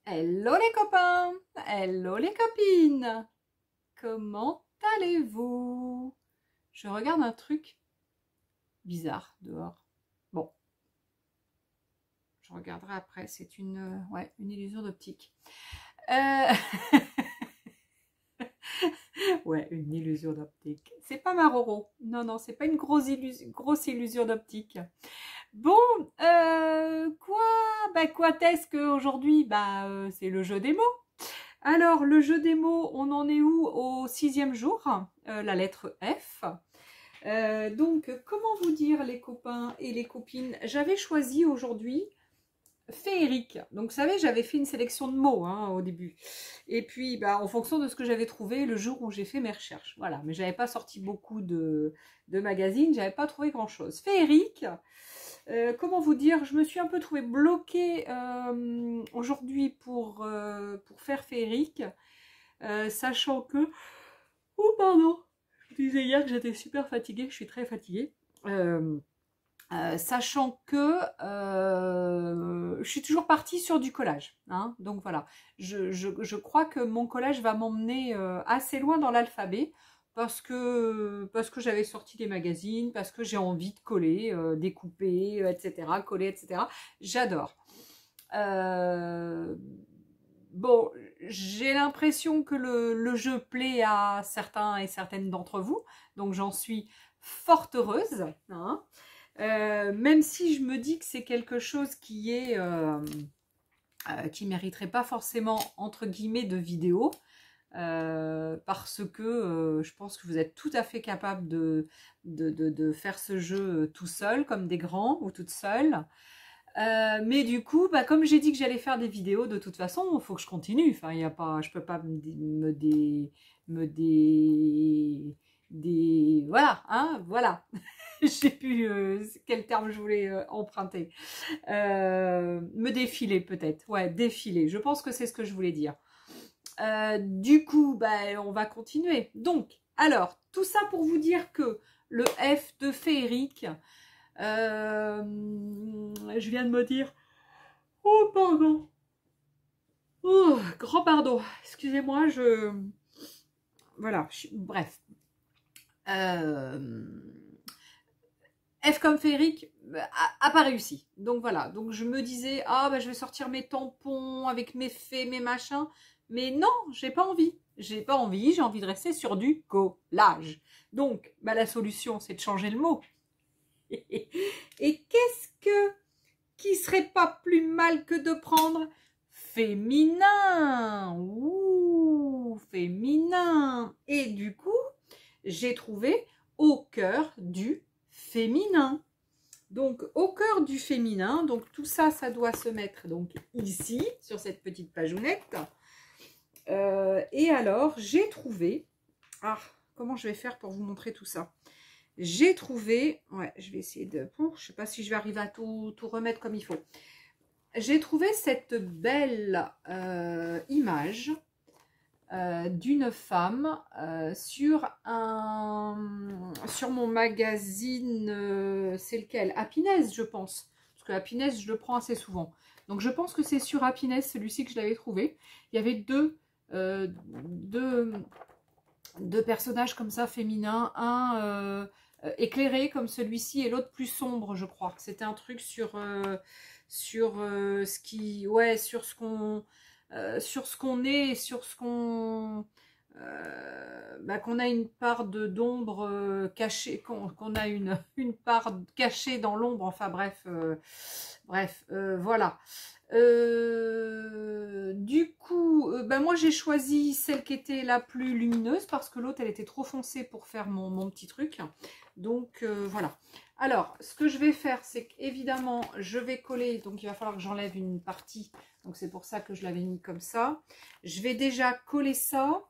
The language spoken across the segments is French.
Hello les copains, hello les copines, comment allez-vous? Je regarde un truc bizarre dehors. Bon, je regarderai après, c'est une illusion d'optique. Euh... ouais, une illusion d'optique. C'est pas ma Roro. Non, non, c'est pas une grosse illusion d'optique. Bon, quoi? Quoi est-ce qu'aujourd'hui? C'est le jeu des mots. Alors, le jeu des mots, on en est où? Au 6e jour, la lettre F. Donc, comment vous dire, les copains et les copines? J'avais choisi aujourd'hui féerique. Donc, vous savez, j'avais fait une sélection de mots au début. Et puis, en fonction de ce que j'avais trouvé le jour où j'ai fait mes recherches. Voilà, mais j'avais pas sorti beaucoup de magazines, j'avais pas trouvé grand-chose. Féerique. Comment vous dire, je me suis un peu trouvée bloquée aujourd'hui pour faire féerique, sachant que... Oh pardon, je disais hier que j'étais super fatiguée, je suis très fatiguée. Sachant que je suis toujours partie sur du collage. Donc voilà, je crois que mon collage va m'emmener assez loin dans l'alphabet parce que j'avais sorti des magazines, parce que j'ai envie de coller, découper, etc., coller, etc. J'adore. Bon, j'ai l'impression que le jeu plaît à certains et certaines d'entre vous, donc j'en suis fort heureuse. Même si je me dis que c'est quelque chose qui mériterait pas forcément entre guillemets de vidéo, parce que je pense que vous êtes tout à fait capable de faire ce jeu tout seul, comme des grands ou toute seule. Mais du coup, comme j'ai dit que j'allais faire des vidéos, de toute façon, il faut que je continue. Enfin, y a pas, je peux pas voilà, voilà. Je sais plus quel terme je voulais emprunter. Me défiler peut-être. Ouais, défiler. Je pense que c'est ce que je voulais dire. Du coup, on va continuer. Donc, alors, tout ça pour vous dire que le F de féerique, je viens de me dire, oh pardon, oh, grand pardon, excusez-moi, voilà, bref. F comme féerique a pas réussi. Donc voilà, donc je me disais, je vais sortir mes tampons avec mes faits, mes machins. Mais non, j'ai pas envie. J'ai envie de rester sur du collage. Donc, la solution, c'est de changer le mot. Et qui serait pas plus mal que de prendre féminin? Ouh, féminin. Et du coup, j'ai trouvé au cœur du féminin. Donc, au cœur du féminin, donc tout ça, ça doit se mettre donc ici, sur cette petite pageonnette. Et alors, j'ai trouvé... comment je vais faire pour vous montrer tout ça? J'ai trouvé... Ouais, je vais essayer de... je ne sais pas si je vais arriver à tout remettre comme il faut. J'ai trouvé cette belle image d'une femme sur mon magazine, c'est lequel? Happiness, je pense, parce que Happiness je le prends assez souvent, donc je pense que c'est sur Happiness, celui-ci, que je l'avais trouvé. Il y avait deux personnages comme ça féminins, un éclairé comme celui-ci et l'autre plus sombre, je crois. C'était un truc sur ce qui, ouais, sur ce qu'on est, sur ce qu'on qu'on a une part d'ombre cachée, qu'on a une part cachée dans l'ombre, enfin bref, voilà. Du coup, moi j'ai choisi celle qui était la plus lumineuse parce que l'autre elle était trop foncée pour faire mon petit truc. Donc voilà. Alors, ce que je vais faire, c'est qu'évidemment, je vais coller. Donc, il va falloir que j'enlève une partie. Donc, c'est pour ça que je l'avais mis comme ça. Je vais déjà coller ça.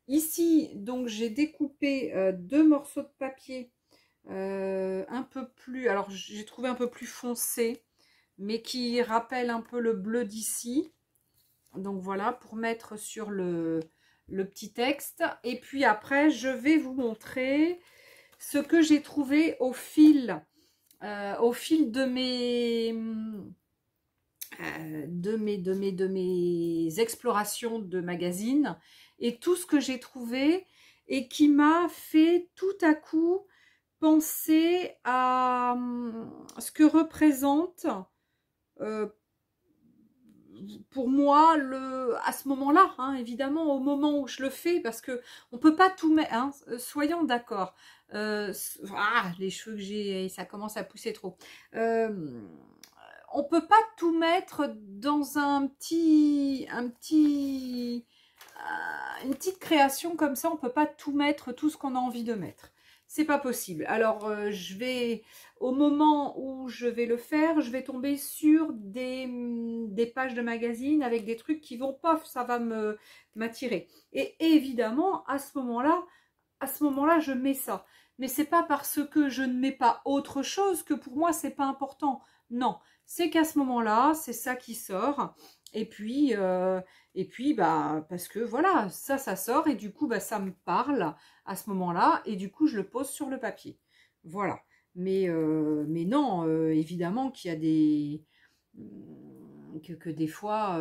Ici, donc, j'ai découpé 2 morceaux de papier un peu plus... Alors, j'ai trouvé un peu plus foncé, mais qui rappelle un peu le bleu d'ici. Donc, voilà, pour mettre sur le petit texte. Et puis après, je vais vous montrer ce que j'ai trouvé au fil de de mes explorations de magazines et tout ce que j'ai trouvé et qui m'a fait tout à coup penser à ce que représente pour moi à ce moment-là, hein, évidemment au moment où je le fais, parce que on peut pas tout mettre, hein, soyons d'accord. Les cheveux que j'ai, ça commence à pousser trop. On peut pas tout mettre dans une petite création comme ça. On peut pas tout mettre, tout ce qu'on a envie de mettre. C'est pas possible. Alors, au moment où je vais le faire, je vais tomber sur des pages de magazines avec des trucs qui vont, pof, ça va m'attirer. Et évidemment, à ce moment-là, je mets ça. Mais c'est pas parce que je ne mets pas autre chose que pour moi, c'est pas important. Non, c'est qu'à ce moment-là, c'est ça qui sort. Et puis, bah, parce que voilà, ça sort et du coup, bah, ça me parle à ce moment-là et du coup, je le pose sur le papier. Voilà. Mais non, évidemment qu'il y a que des fois,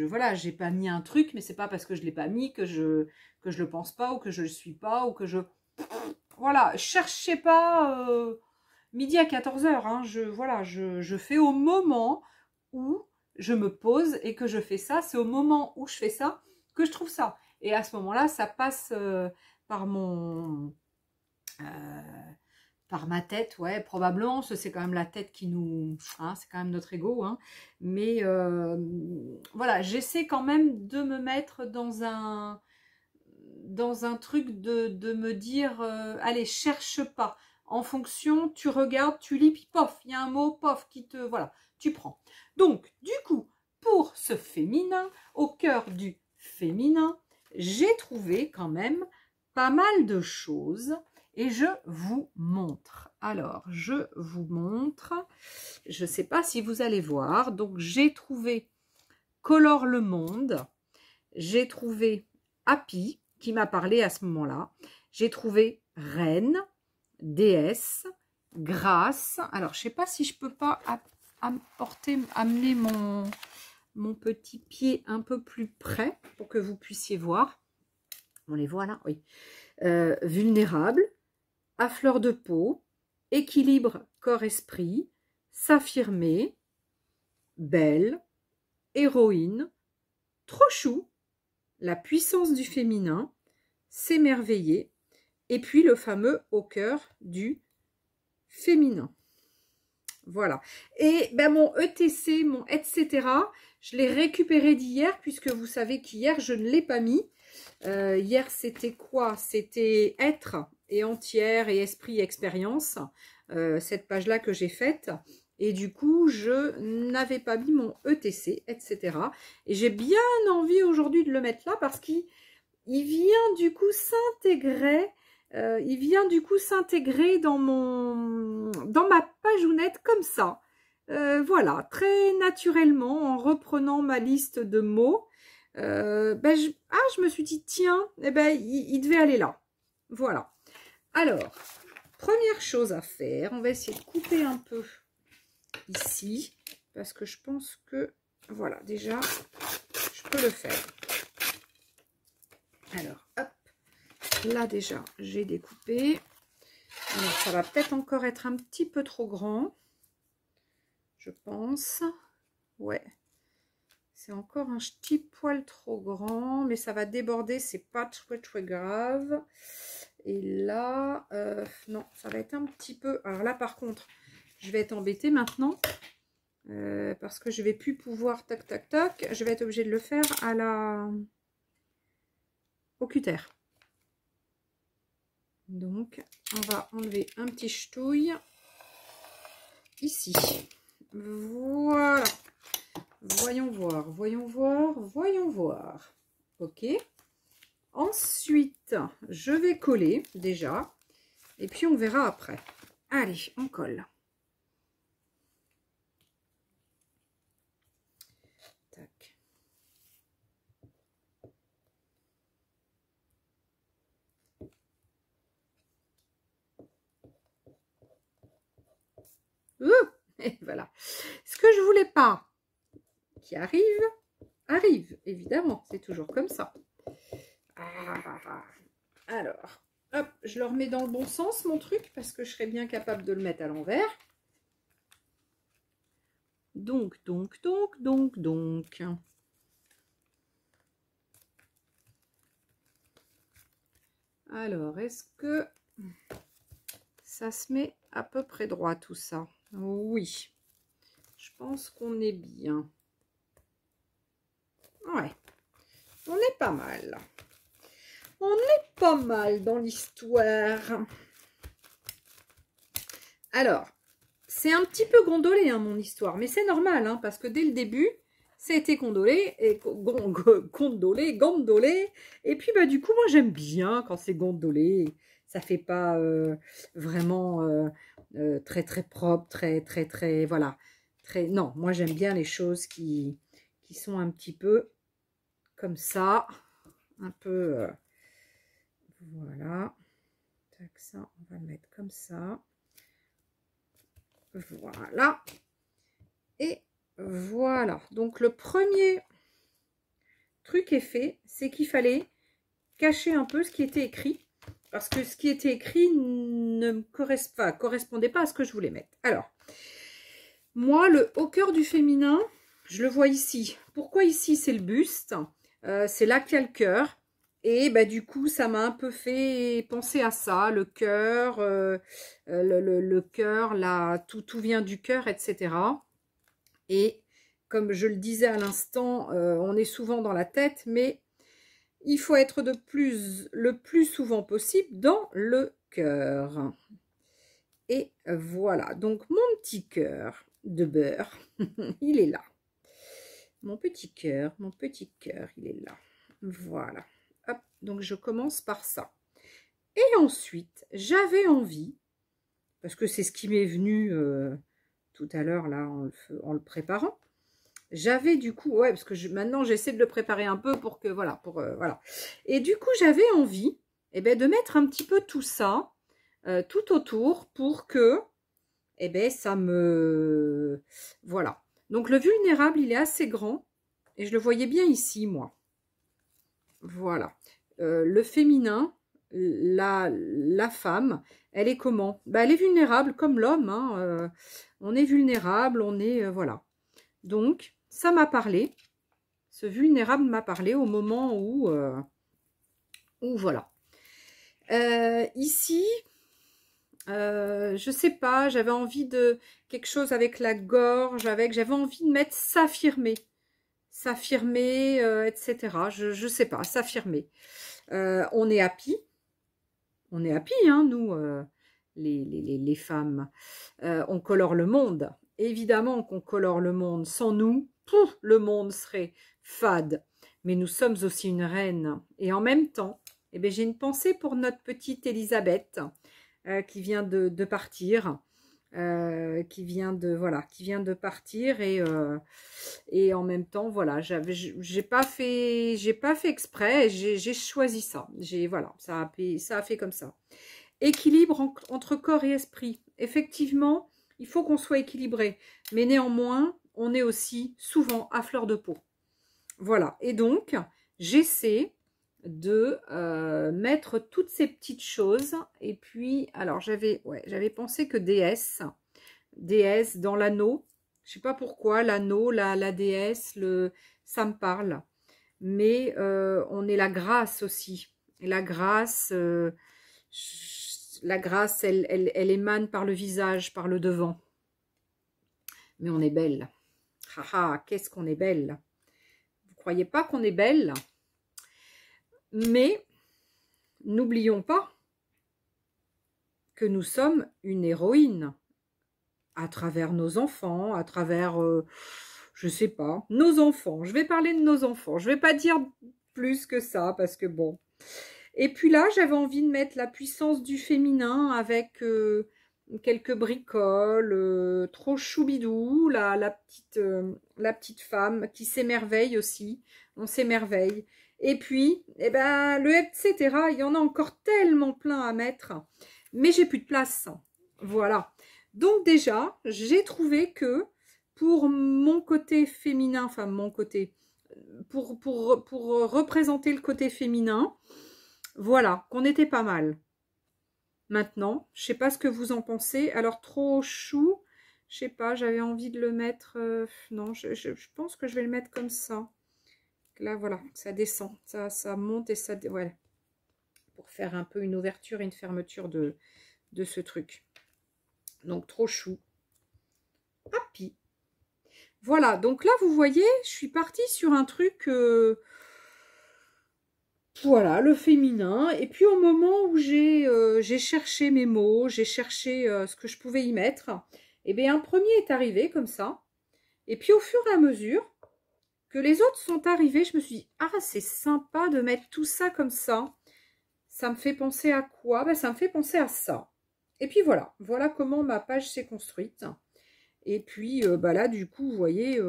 voilà, j'ai pas mis un truc, mais c'est pas parce que je l'ai pas mis que je le pense pas ou que je le suis pas ou que je... Voilà, cherchez pas midi à 14 h, hein, je fais au moment où je me pose et que je fais ça, c'est au moment où je fais ça que je trouve ça. Et à ce moment-là, ça passe par par ma tête, ouais, probablement, c'est quand même la tête qui nous... Hein, c'est quand même notre ego, hein, mais voilà, j'essaie quand même de me mettre dans un truc de me dire, allez, cherche pas. En fonction, tu regardes, tu lis, puis pof, il y a un mot, pof, qui te... Voilà, tu prends. Donc, du coup, pour ce féminin, au cœur du féminin, j'ai trouvé quand même pas mal de choses et je vous montre. Alors, je vous montre. Je ne sais pas si vous allez voir. Donc, j'ai trouvé Colore le Monde. J'ai trouvé Happy, qui m'a parlé à ce moment-là. J'ai trouvé Reine, Déesse, Grâce. Alors, je ne sais pas si je peux pas amener mon petit pied un peu plus près pour que vous puissiez voir. On les voit là, oui. Vulnérable, à fleur de peau, équilibre corps-esprit, s'affirmer, belle, héroïne, trop chou, la puissance du féminin, s'émerveiller, et puis le fameux au cœur du féminin. Voilà. Et ben mon ETC, mon etc., je l'ai récupéré d'hier, puisque vous savez qu'hier, je ne l'ai pas mis. Hier, c'était quoi? C'était être et entière et esprit et expérience. Cette page-là que j'ai faite. Et du coup, je n'avais pas mis mon ETC, etc. Et j'ai bien envie aujourd'hui de le mettre là parce qu'il vient du coup s'intégrer. Il vient du coup s'intégrer dans ma pageounette comme ça. Voilà, très naturellement, en reprenant ma liste de mots. Je me suis dit, tiens, eh ben, il devait aller là. Voilà. Alors, première chose à faire, on va essayer de couper un peu ici, parce que je pense que, voilà, déjà, je peux le faire. Alors, hop, là déjà, j'ai découpé. Alors, ça va peut-être encore être un petit peu trop grand, je pense. Ouais. C'est encore un petit poil trop grand, mais ça va déborder, c'est pas très grave. Et là, non, ça va être un petit peu... Alors là, par contre, je vais être embêtée maintenant, parce que je vais plus pouvoir, tac, tac, tac, je vais être obligée de le faire au cutter. Donc, on va enlever un petit ch'touille ici. Voilà. Voyons voir, voyons voir, voyons voir. Ok. Ensuite, je vais coller déjà. Et puis, on verra après. Allez, on colle. Tac. Et voilà. Ce que je voulais pas, qui arrive, arrive, évidemment, c'est toujours comme ça. Alors, hop, je le remets dans le bon sens, mon truc, parce que je serais bien capable de le mettre à l'envers. Donc. Alors, est-ce que ça se met à peu près droit tout ça? Oui, je pense qu'on est bien. Ouais, on est pas mal. On est pas mal dans l'histoire. Alors, c'est un petit peu gondolé, hein, mon histoire, mais c'est normal, hein, parce que dès le début, ça a été gondolé, et gondolé, et puis bah du coup, moi j'aime bien quand c'est gondolé, ça fait pas vraiment très très propre, très, voilà, non, moi j'aime bien les choses qui sont un petit peu comme ça, un peu, voilà, tac, ça, on va le mettre comme ça. Voilà. Et voilà. Donc, le premier truc est fait, c'est qu'il fallait cacher un peu ce qui était écrit. Parce que ce qui était écrit ne me correspondait pas à ce que je voulais mettre. Alors, moi, le haut cœur du féminin, je le vois ici. Pourquoi ici, c'est le buste? C'est là qu'il y a le cœur. Et bah, du coup, ça m'a un peu fait penser à ça, le cœur, le cœur, là, tout vient du cœur, etc. Et comme je le disais à l'instant, on est souvent dans la tête, mais il faut être le plus souvent possible dans le cœur. Et voilà, donc mon petit cœur de beurre, il est là. Mon petit cœur, il est là. Voilà. Hop, donc je commence par ça. Et ensuite, j'avais envie, parce que c'est ce qui m'est venu tout à l'heure là en le préparant, j'avais du coup, ouais, parce que maintenant j'essaie de le préparer un peu pour que, voilà, voilà. Et du coup, j'avais envie de mettre un petit peu tout ça tout autour pour que, ça me... Voilà. Donc le vulnérable, il est assez grand et je le voyais bien ici, moi. Voilà. Le féminin, la femme, elle est comment? Bah, elle est vulnérable comme l'homme. Hein, on est vulnérable, on est... voilà. Donc, ça m'a parlé. Ce vulnérable m'a parlé au moment où voilà. Ici, je sais pas, j'avais envie de quelque chose avec la gorge, j'avais envie de mettre s'affirmer. S'affirmer, etc. Je sais pas, s'affirmer. On est happy. On est happy, hein, nous, les femmes. On colore le monde. Évidemment qu'on colore le monde. Sans nous, pouf, le monde serait fade. Mais nous sommes aussi une reine. Et en même temps, j'ai une pensée pour notre petite Elisabeth qui vient de partir. Qui vient de partir et en même temps voilà, j'ai pas fait exprès, j'ai choisi ça, voilà, ça a fait comme ça. Équilibre entre corps et esprit. Effectivement, il faut qu'on soit équilibré, mais néanmoins on est aussi souvent à fleur de peau. Voilà, et donc j'essaie de mettre toutes ces petites choses. Et puis, alors j'avais pensé que déesse dans l'anneau, je sais pas pourquoi, l'anneau, la déesse, ça me parle. Mais on est la grâce aussi. Et la grâce, elle émane par le visage, par le devant. Mais on est belle. Haha, qu'est-ce qu'on est belle. Vous croyez pas qu'on est belle? Mais n'oublions pas que nous sommes une héroïne à travers nos enfants, à travers, je sais pas, nos enfants. Je vais parler de nos enfants. Je vais pas dire plus que ça parce que bon. Et puis là, j'avais envie de mettre la puissance du féminin avec quelques bricoles, trop choubidou, la petite femme qui s'émerveille aussi. On s'émerveille. Et puis, le etc. Il y en a encore tellement plein à mettre. Mais j'ai plus de place. Voilà. Donc déjà, j'ai trouvé que pour mon côté féminin, enfin mon côté, pour représenter le côté féminin. Voilà, qu'on était pas mal. Maintenant, je sais pas ce que vous en pensez. Alors, trop chou, je sais pas, j'avais envie de le mettre... non, je pense que je vais le mettre comme ça. Là, voilà, ça descend, ça monte et ça... Voilà, pour faire un peu une ouverture et une fermeture de ce truc. Donc, trop chou. Happy. Voilà, donc là, vous voyez, je suis partie sur un truc... voilà, le féminin. Et puis au moment où j'ai cherché mes mots, j'ai cherché ce que je pouvais y mettre, et bien un premier est arrivé comme ça. Et puis au fur et à mesure que les autres sont arrivés, je me suis dit, ah c'est sympa de mettre tout ça comme ça. Ça me fait penser à quoi? Ben, ça me fait penser à ça. Et puis voilà, voilà comment ma page s'est construite. Et puis bah là du coup, vous voyez...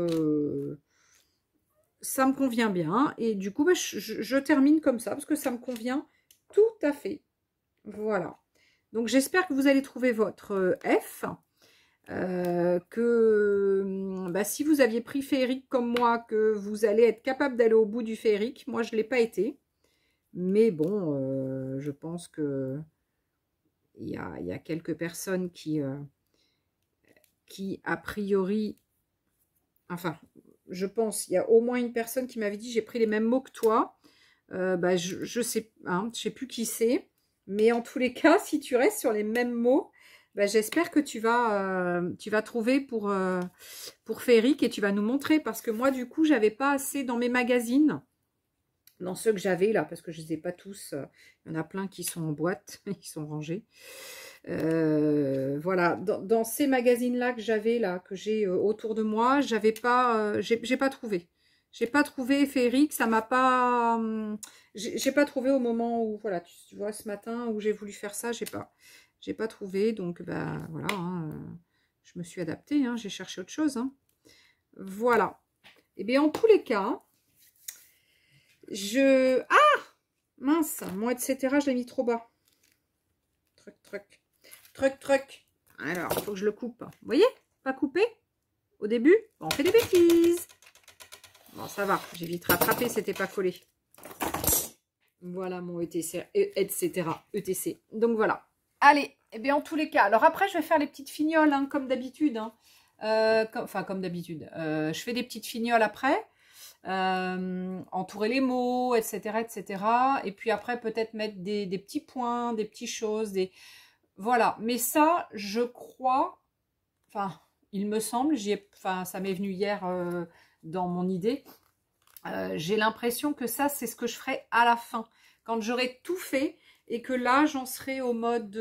ça me convient bien. Et du coup, bah, je termine comme ça parce que ça me convient tout à fait. Voilà. Donc, j'espère que vous allez trouver votre F. Bah, si vous aviez pris féerique comme moi, que vous allez être capable d'aller au bout du féerique. Moi, je ne l'ai pas été. Mais bon, je pense que il y a quelques personnes qui a priori... Enfin, je pense, il y a au moins une personne qui m'avait dit j'ai pris les mêmes mots que toi. Bah, je sais, hein, je sais plus qui c'est. Mais en tous les cas, si tu restes sur les mêmes mots, bah, j'espère que tu vas trouver pour féerique et tu vas nous montrer. Parce que moi, du coup, j'avais pas assez dans mes magazines. Dans ceux que j'avais là, parce que je ne les ai pas tous. Il y en a plein qui sont en boîte, qui sont rangés. Voilà, dans ces magazines-là que j'avais, là, que j'ai autour de moi, j'avais pas, j'ai pas trouvé. J'ai pas trouvé féerique, ça m'a pas... j'ai pas trouvé au moment où, voilà, tu vois, ce matin où j'ai voulu faire ça, j'ai pas trouvé. Donc, bah, voilà, hein, je me suis adaptée, hein, j'ai cherché autre chose. Hein. Voilà. Et bien, en tous les cas... Ah mince, moi, etc. Je l'ai mis trop bas. Truc. Alors, il faut que je le coupe. Vous voyez? Pas coupé au début. Bon, on fait des bêtises. Bon, ça va. J'ai vite rattrapé, c'était pas collé. Voilà mon ETC, etc. ETC. Donc, voilà. Allez, et bien, en tous les cas. Alors, après, je vais faire les petites fignoles, hein, comme d'habitude. Hein. Comme d'habitude. Je fais des petites fignoles après. Entourer les mots, etc. Et puis après, peut-être mettre des petits points, des petites choses, voilà. Mais ça, je crois, enfin, il me semble, ça m'est venu hier dans mon idée, j'ai l'impression que ça, c'est ce que je ferai à la fin, quand j'aurai tout fait et que là, j'en serai au mode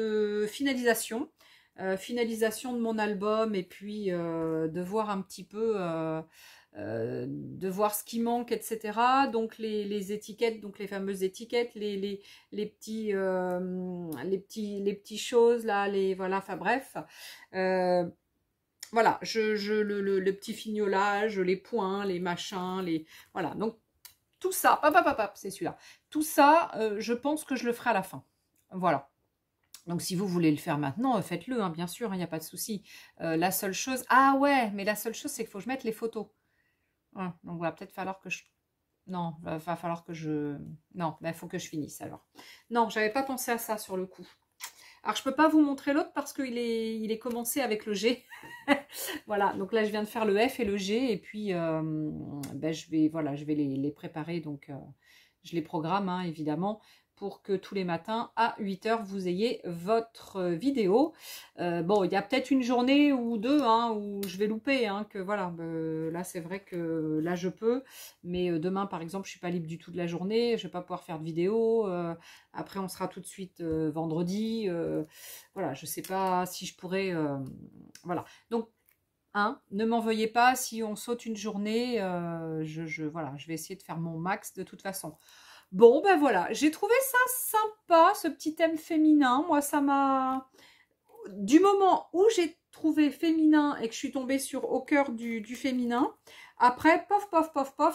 finalisation. Finalisation de mon album et puis de voir un petit peu... de voir ce qui manque, etc. Donc les étiquettes, donc les fameuses étiquettes, les petits choses là, voilà, enfin bref. Voilà, le petit fignolage, les points, les machins, voilà. Donc tout ça, c'est celui-là. Tout ça, je pense que je le ferai à la fin. Voilà. Donc, si vous voulez le faire maintenant, faites-le, hein, bien sûr, il n'y a pas de souci. La seule chose... Ah ouais, mais la seule chose, c'est qu'il faut que je mette les photos. Ouais, donc, va peut-être falloir que je... Non, va falloir que je... Non, il faut que je finisse, alors. Non, j'avais pas pensé à ça, sur le coup. Alors, je peux pas vous montrer l'autre parce qu'il est commencé avec le G. Voilà, donc là, je viens de faire le F et le G. Et puis, je vais les préparer. Donc, je les programme, hein, évidemment, pour que tous les matins, à 8 h, vous ayez votre vidéo. Bon, il y a peut-être une journée ou deux hein, où je vais louper. Hein, que voilà, là, c'est vrai que là, je peux. Mais demain, par exemple, je ne suis pas libre du tout de la journée. Je ne vais pas pouvoir faire de vidéo. Après, on sera tout de suite vendredi. Voilà, je ne sais pas si je pourrais... voilà, donc... Hein, ne m'en veuillez pas si on saute une journée, voilà, je vais essayer de faire mon max de toute façon. Bon, ben voilà, j'ai trouvé ça sympa, ce petit thème féminin. Moi, ça m'a... Du moment où j'ai trouvé féminin et que je suis tombée au cœur du féminin, après, pof,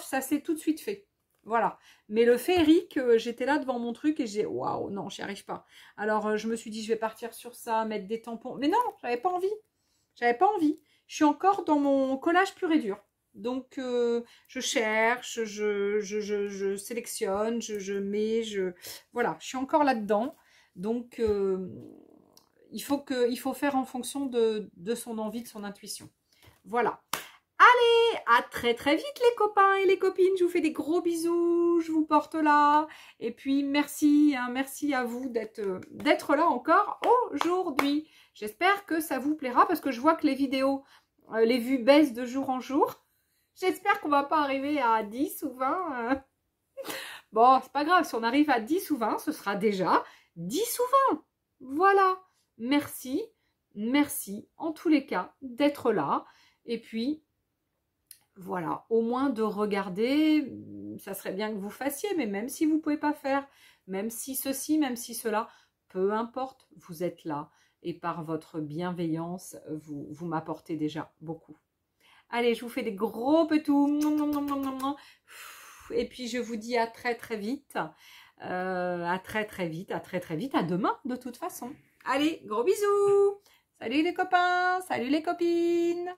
ça s'est tout de suite fait. Voilà. Mais le féerique, j'étais là devant mon truc et j'ai... Waouh, non, j'y arrive pas. Alors, je me suis dit, je vais partir sur ça, mettre des tampons. Mais non, j'avais pas envie. J'avais pas envie. je suis encore dans mon collage pur et dur. Donc, je cherche, je sélectionne, je mets, voilà, je suis encore là-dedans. Donc, il faut faire en fonction de son envie, de son intuition. Voilà. Allez, à très très vite les copains et les copines. Je vous fais des gros bisous, je vous porte là. Et puis, merci, hein, merci à vous d'être là encore aujourd'hui. J'espère que ça vous plaira parce que je vois que les vidéos, les vues baissent de jour en jour. J'espère qu'on va pas arriver à 10 ou 20. Bon, c'est pas grave, si on arrive à 10 ou 20, ce sera déjà 10 ou 20. Voilà. Merci, merci en tous les cas d'être là. Et puis, voilà, au moins de regarder, ça serait bien que vous fassiez, mais même si vous ne pouvez pas faire, même si ceci, même si cela, peu importe, vous êtes là. Et par votre bienveillance, vous m'apportez déjà beaucoup. Allez, je vous fais des gros petous. Et puis, je vous dis à très, très vite. À très, très vite. À très, très vite. À demain, de toute façon. Allez, gros bisous. Salut les copains. Salut les copines.